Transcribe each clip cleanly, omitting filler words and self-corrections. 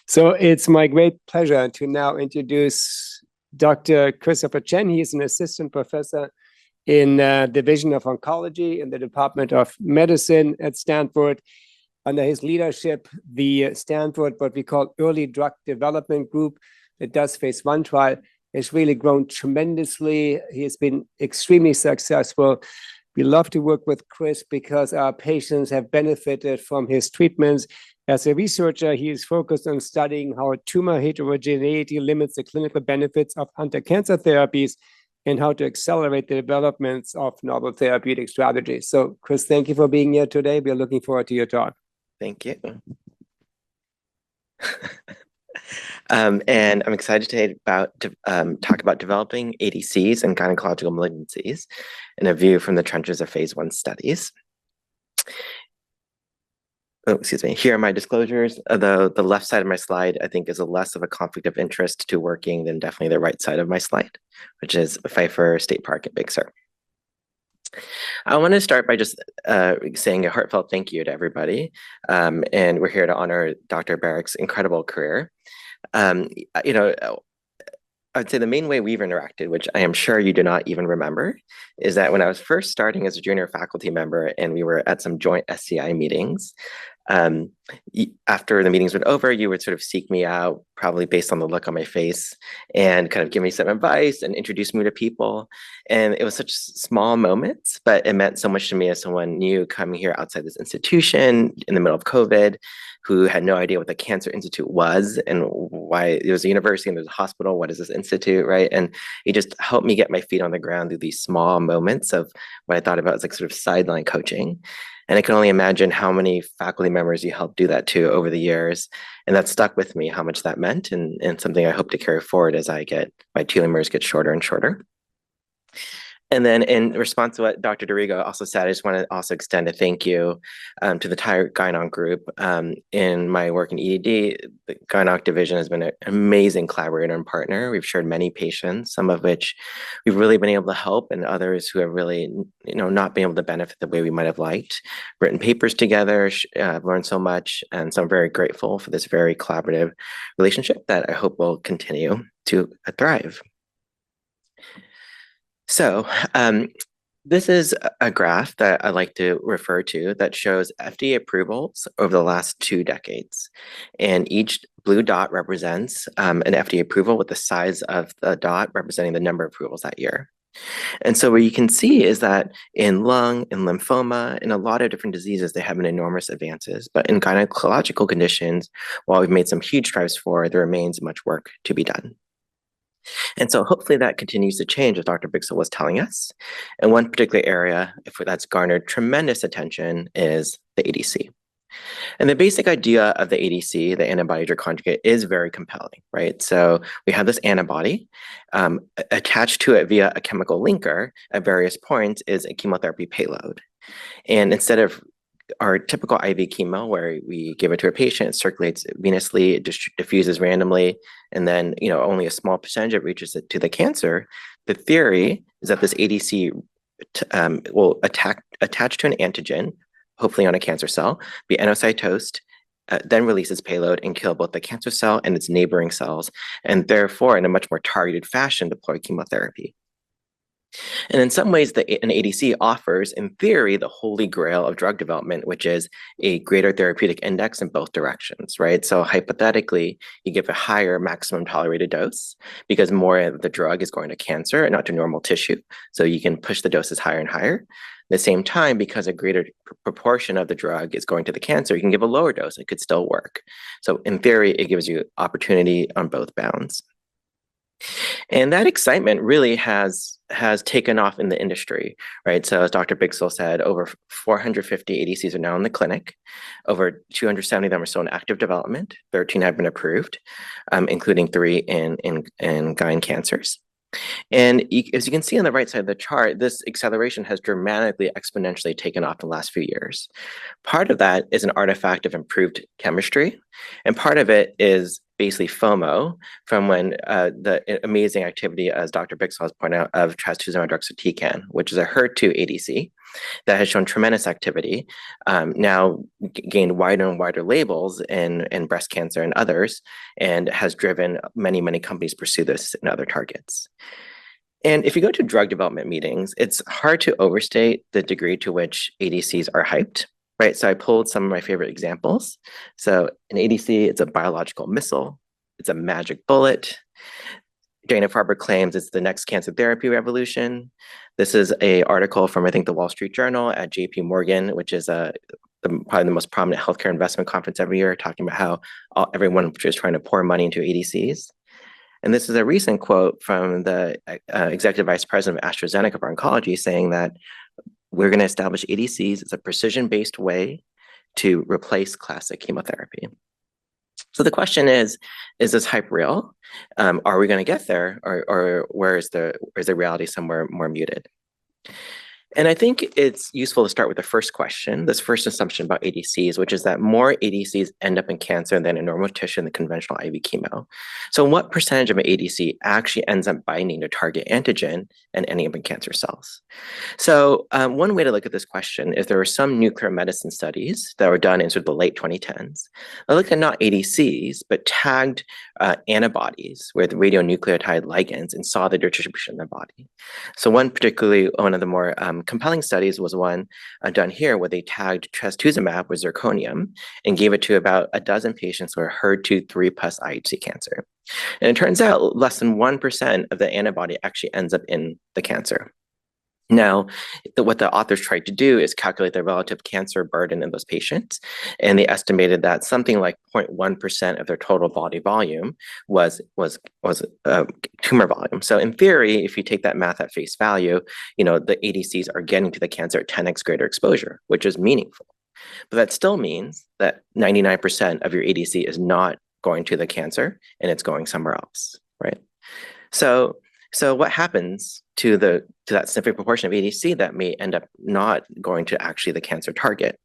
So it's my great pleasure to now introduce Dr. Christopher Chen. He's an assistant professor in Division of Oncology in the Department of Medicine at Stanford. Under his leadership, the Stanford, what we call Early Drug Development Group that does phase 1 trial, has really grown tremendously. He has been extremely successful. We love to work with Chris because our patients have benefited from his treatments. As a researcher, he is focused on studying how tumor heterogeneity limits the clinical benefits of anti-cancer therapies and how to accelerate the developments of novel therapeutic strategies. So, Chris, thank you for being here today. We are looking forward to your talk. Thank you. And I'm excited today to talk about developing ADCs and gynecological malignancies in a view from the trenches of phase 1 studies. Oh, excuse me. Here are my disclosures. Although the left side of my slide, I think, is a less of a conflict of interest to working than definitely the right side of my slide, which is Pfeiffer State Park at Big Sur. I want to start by just saying a heartfelt thank you to everybody. And we're here to honor Dr. Barrick's incredible career. You know, I'd say the main way we've interacted, which I am sure you do not even remember, is that when I was first starting as a junior faculty member and we were at some joint SCI meetings, after the meetings went over, you would sort of seek me out, probably based on the look on my face, and kind of give me some advice and introduce me to people. And it was such small moments, but it meant so much to me as someone new coming here outside this institution in the middle of COVID, who had no idea what the Cancer Institute was and why it was a university and there's a hospital. What is this institute, right? And it just helped me get my feet on the ground through these small moments of what I thought about as like sort of sideline coaching. And I can only imagine how many faculty members you helped do that to over the years. And that stuck with me, how much that meant, and something I hope to carry forward as my telomeres get shorter and shorter. And then in response to what Dr. Dorigo also said, I just want to also extend a thank you to the entire Gynonc group. In my work in EDD, the Gynonc division has been an amazing collaborator and partner. We've shared many patients, some of which we've really been able to help, and others who have really, not been able to benefit the way we might have liked. Written papers together, learned so much, and so I'm very grateful for this very collaborative relationship that I hope will continue to thrive. So this is a graph that I like to refer to that shows FDA approvals over the last 2 decades. And each blue dot represents an FDA approval with the size of the dot representing the number of approvals that year. And so what you can see is that in lung, in lymphoma, in a lot of different diseases, they have been enormous advances. But in gynecological conditions, while we've made some huge strides forward, there remains much work to be done. And so hopefully that continues to change, as Dr. Bixel was telling us. And one particular area that's garnered tremendous attention is the ADC. And the basic idea of the ADC, the antibody-drug conjugate, is very compelling, right? So we have this antibody. Attached to it via a chemical linker at various points is a chemotherapy payload. And instead of our typical IV chemo, where we give it to a patient, it circulates venously, it diffuses randomly, and then only a small percentage it reaches it to the cancer. The theory is that this ADC will attach to an antigen, hopefully on a cancer cell, be endocytosed, then release its payload and kill both the cancer cell and its neighboring cells, and therefore, in a much more targeted fashion, deploy chemotherapy. And in some ways, an ADC offers, in theory, the holy grail of drug development, which is a greater therapeutic index in both directions, right? So hypothetically, you give a higher maximum tolerated dose because more of the drug is going to cancer and not to normal tissue. So you can push the doses higher and higher. At the same time, because a greater proportion of the drug is going to the cancer, you can give a lower dose. It could still work. So in theory, it gives you opportunity on both bounds. And that excitement really has taken off in the industry, right? So as Dr. Bixel said, over 450 ADCs are now in the clinic. Over 270 of them are still in active development. 13 have been approved, including 3 in gyn cancers. And as you can see on the right side of the chart, this acceleration has dramatically, exponentially taken off in the last few years. Part of that is an artifact of improved chemistry, and part of it is basically FOMO from when the amazing activity, as Dr. Bixel has pointed out, of trastuzumab deruxtecan, which is a HER2 ADC. that has shown tremendous activity, now gained wider and wider labels in breast cancer and others, and has driven many, many companies pursue this in other targets. And if you go to drug development meetings, it's hard to overstate the degree to which ADCs are hyped, right? So I pulled some of my favorite examples. So an ADC, it's a biological missile, it's a magic bullet. Dana-Farber claims it's the next cancer therapy revolution. This is an article from, I think, the Wall Street Journal at JP Morgan, which is probably the most prominent healthcare investment conference every year, talking about how everyone is trying to pour money into ADCs. And this is a recent quote from the executive vice president of AstraZeneca for oncology saying that we're going to establish ADCs as a precision-based way to replace classic chemotherapy. So the question is this hype real? Are we going to get there, or where is the reality somewhere more muted? And I think it's useful to start with the first question, this first assumption about ADCs, which is that more ADCs end up in cancer than in normal tissue in the conventional IV chemo. So what percentage of an ADC actually ends up binding to target antigen and ending up in cancer cells? So one way to look at this question is there were some nuclear medicine studies that were done in sort of the late 2010s. I looked at not ADCs, but tagged antibodies with radionucleotide ligands and saw the distribution in the body. So one of the more compelling studies was one done here where they tagged trastuzumab with zirconium and gave it to about a dozen patients who were HER2 3+ IHC cancer. And it turns out less than 1% of the antibody actually ends up in the cancer. Now, what the authors tried to do is calculate the relative cancer burden in those patients, and they estimated that something like 0.1% of their total body volume was tumor volume. So in theory, if you take that math at face value, the ADCs are getting to the cancer at 10x greater exposure, which is meaningful. But that still means that 99% of your ADC is not going to the cancer, and it's going somewhere else, right? So what happens to that significant proportion of ADC that may end up not going to actually the cancer target?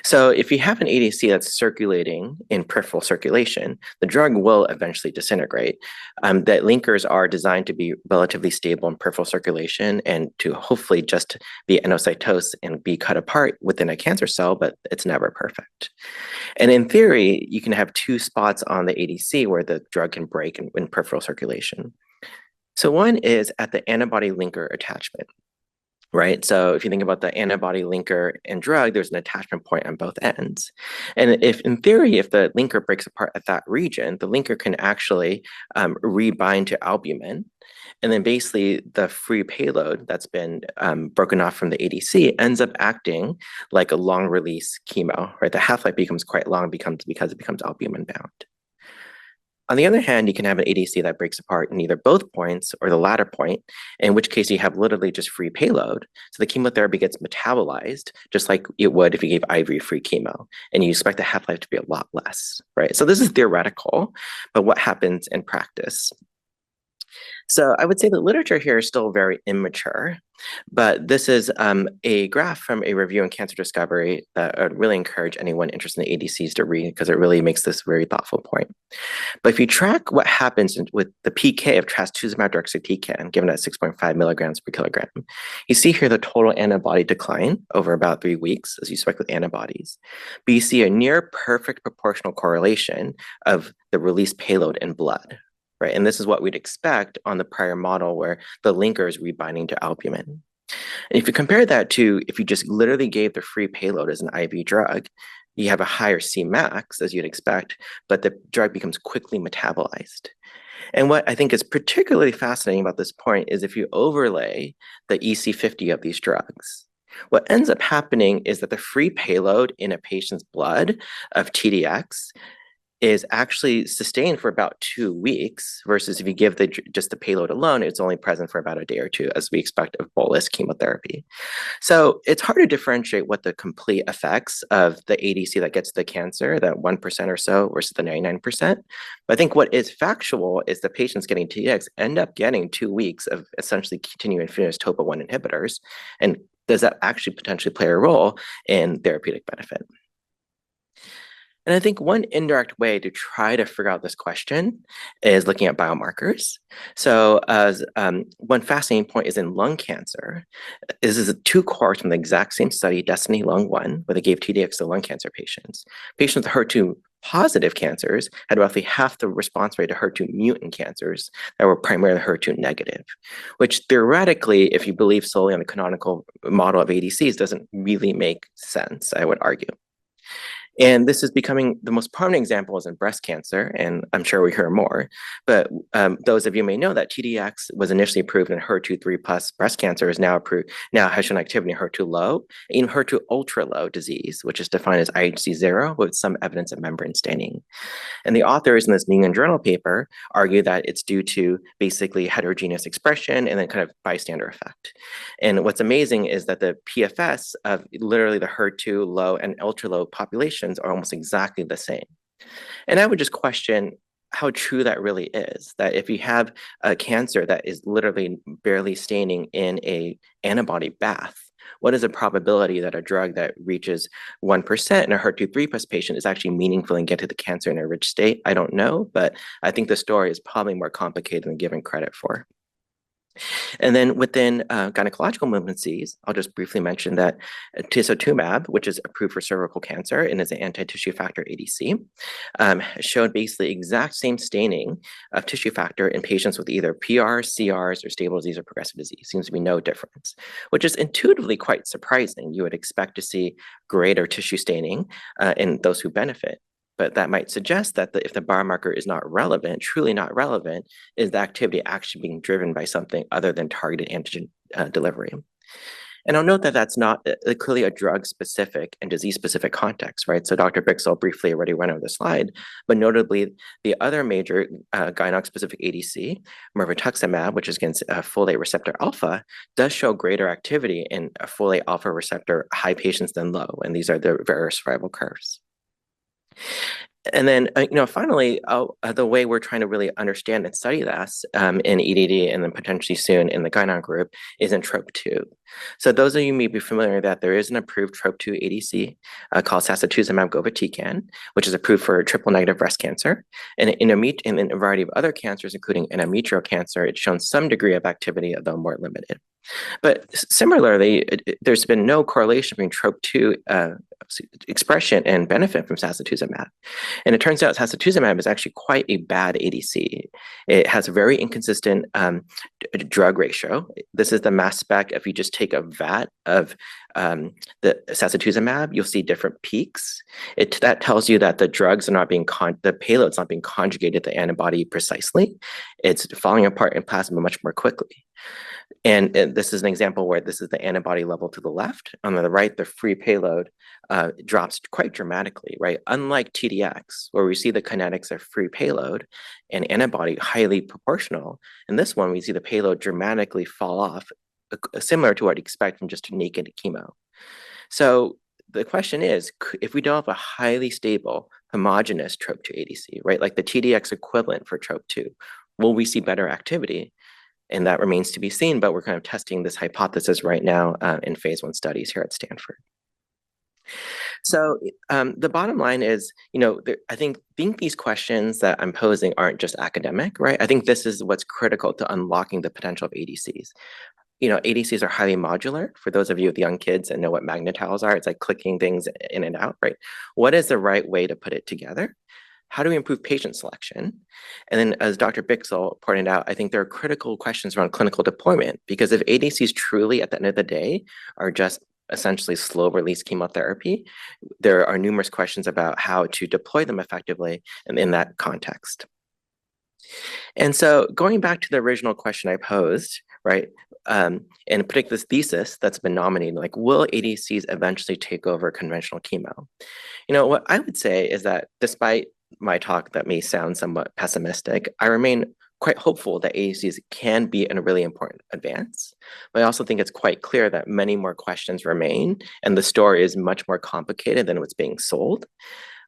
So if you have an ADC that's circulating in peripheral circulation, the drug will eventually disintegrate. That linkers are designed to be relatively stable in peripheral circulation and to hopefully just be endocytosed and be cut apart within a cancer cell, but it's never perfect. And in theory, you can have two spots on the ADC where the drug can break in peripheral circulation. So one is at the antibody linker attachment, right? So if you think about the antibody linker and drug, there's an attachment point on both ends. And if in theory, if the linker breaks apart at that region, the linker can actually rebind to albumin. And then basically the free payload that's been broken off from the ADC ends up acting like a long release chemo, right? The half-life becomes quite long because it becomes albumin bound. On the other hand, you can have an ADC that breaks apart in either both points or the latter point, in which case you have literally just free payload. So the chemotherapy gets metabolized just like it would if you gave IV free chemo, and you expect the half-life to be a lot less, right? So this is theoretical, but what happens in practice? So I would say the literature here is still very immature, but this is a graph from a review in Cancer Discovery that I would really encourage anyone interested in ADCs to read because it really makes this very thoughtful point. But if you track what happens with the PK of trastuzumab deruxtecan given at 6.5 milligrams per kilogram, you see here the total antibody decline over about 3 weeks, as you expect with antibodies. But you see a near perfect proportional correlation of the released payload in blood. Right, and this is what we'd expect on the prior model where the linker is rebinding to albumin. And if you compare that to if you just literally gave the free payload as an IV drug, you have a higher Cmax as you'd expect, but the drug becomes quickly metabolized. And what I think is particularly fascinating about this point is if you overlay the EC50 of these drugs, what ends up happening is that the free payload in a patient's blood of TDX is actually sustained for about 2 weeks, versus if you give just the payload alone, it's only present for about a day or two, as we expect of bolus chemotherapy. So it's hard to differentiate what the complete effects of the ADC that gets the cancer, that 1% or so, versus the 99%. But I think what is factual is the patients getting TDX end up getting 2 weeks of essentially continuous topo-1 inhibitors. And does that actually potentially play a role in therapeutic benefit? And I think one indirect way to try to figure out this question is looking at biomarkers. So as one fascinating point is in lung cancer. This is two cohorts from the exact same study, Destiny Lung 1, where they gave TDX to lung cancer patients. Patients with HER2 positive cancers had roughly half the response rate to HER2 mutant cancers that were primarily HER2 negative, which theoretically, if you believe solely on the canonical model of ADCs, doesn't really make sense, I would argue. And this is becoming the most prominent example is in breast cancer, and I'm sure we hear more. But those of you may know that TDX was initially approved in HER2 3+ breast cancer, is now approved, now has shown activity in HER2 low, even HER2 ultra low disease, which is defined as IHC 0 with some evidence of membrane staining. And the authors in this New England Journal paper argue that it's due to basically heterogeneous expression and then kind of bystander effect. And what's amazing is that the PFS of literally the HER2 low and ultra low populations are almost exactly the same. And I would just question how true that really is, that if you have a cancer that is literally barely staining in a antibody bath, what is the probability that a drug that reaches 1% in a HER2 3+ patient is actually meaningful and get to the cancer in a rich state? I don't know, but I think the story is probably more complicated than given credit for. And then within gynecological malignancies, I'll just briefly mention that tisotumab, which is approved for cervical cancer and is an anti-tissue factor ADC, showed basically exact same staining of tissue factor in patients with either PRs, CRs, or stable disease or progressive disease. Seems to be no difference, which is intuitively quite surprising. You would expect to see greater tissue staining in those who benefit. But that might suggest that if the biomarker is not relevant, truly not relevant, is the activity actually being driven by something other than targeted antigen delivery? And I'll note that that's not clearly a drug-specific and disease-specific context, right? So Dr. Bixel briefly already went over the slide, but notably the other major gynoc-specific ADC, mirvetuximab, which is against folate receptor alpha, does show greater activity in folate alpha receptor high patients than low, and these are the various survival curves. And then, finally, the way we're trying to really understand and study this in EDD and then potentially soon in the gynon group is in TROP2. So those of you may be familiar that there is an approved TROP2 ADC called sacituzumab govitecan, which is approved for triple-negative breast cancer. And in a variety of other cancers, including endometrial cancer, it's shown some degree of activity, although more limited. But similarly, there's been no correlation between TROP2 expression and benefit from sacituzumab. And it turns out sacituzumab is actually quite a bad ADC. It has a very inconsistent drug ratio. This is the mass spec. If you just take a vat of the sacituzumab, you'll see different peaks. That tells you that the drugs are not being, the payload's not being conjugated to the antibody precisely. It's falling apart in plasma much more quickly. And this is an example where this is the antibody level to the left. On the right, the free payload drops quite dramatically, right? Unlike TDX, where we see the kinetics of free payload and antibody highly proportional, in this one, we see the payload dramatically fall off, similar to what you expect from just a naked chemo. So the question is, if we develop a highly stable, homogeneous TROP2 ADC, right, like the TDX equivalent for TROP2, will we see better activity? And that remains to be seen, but we're kind of testing this hypothesis right now in phase 1 studies here at Stanford. So the bottom line is, I think these questions that I'm posing aren't just academic, right? I think this is what's critical to unlocking the potential of ADCs. ADCs are highly modular. For those of you with young kids and know what magnetiles are, it's like clicking things in and out, right? What is the right way to put it together? How do we improve patient selection? And then as Dr. Bixel pointed out, I think there are critical questions around clinical deployment, because if ADCs truly at the end of the day are just essentially slow release chemotherapy, there are numerous questions about how to deploy them effectively and in that context. And so going back to the original question I posed, right, and predict this thesis that's been nominated, like, will ADCs eventually take over conventional chemo? What I would say is that despite my talk that may sound somewhat pessimistic, I remain quite hopeful that ADCs can be a really important advance. But I also think it's quite clear that many more questions remain, and the story is much more complicated than what's being sold.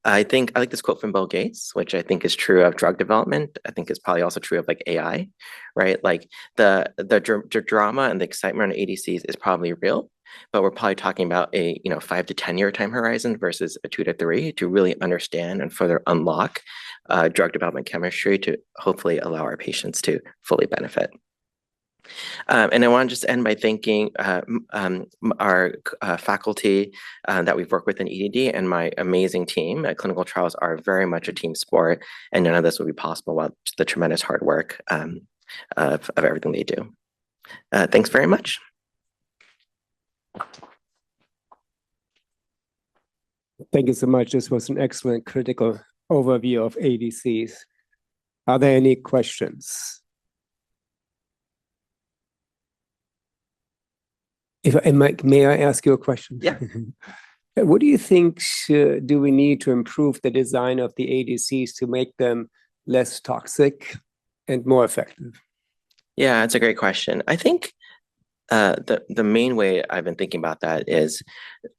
I like this quote from Bill Gates, which I think is true of drug development. I think is probably also true of like AI, right? Like the drama and the excitement on ADCs is probably real, but we're probably talking about a 5 to 10-year time horizon versus a 2 to 3 to really understand and further unlock drug development chemistry to hopefully allow our patients to fully benefit. And I want to just end by thanking our faculty that we've worked with in EDD and my amazing team. Clinical trials are very much a team sport, and none of this would be possible without the tremendous hard work of everything they do. Thanks very much. Thank you so much. This was an excellent critical overview of ADCs. Are there any questions? May I ask you a question? Yeah. What do you think do we need to improve the design of the ADCs to make them less toxic and more effective? Yeah, it's a great question. I think the main way I've been thinking about that is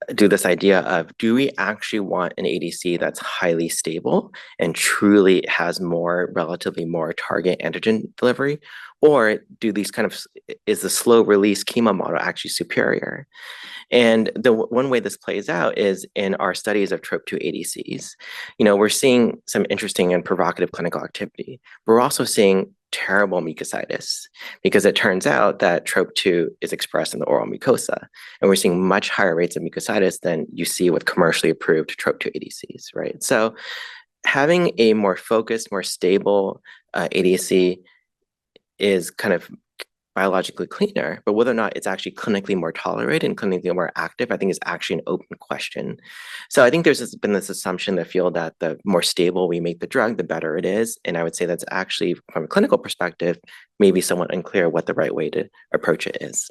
this idea of, do we actually want an ADC that's highly stable and truly has relatively more target antigen delivery? Or is the slow release chemo model actually superior? And the one way this plays out is in our studies of TROP2 ADCs. We're seeing some interesting and provocative clinical activity. We're also seeing terrible mucositis because it turns out that TROP2 is expressed in the oral mucosa, and we're seeing much higher rates of mucositis than you see with commercially approved TROP2 ADCs, right? So having a more focused, more stable ADC is kind of biologically cleaner, but whether or not it's actually clinically more tolerated and clinically more active, I think is actually an open question. So I think there's been this assumption in the field that the more stable we make the drug, the better it is. And I would say that's actually, from a clinical perspective, maybe somewhat unclear what the right way to approach it is.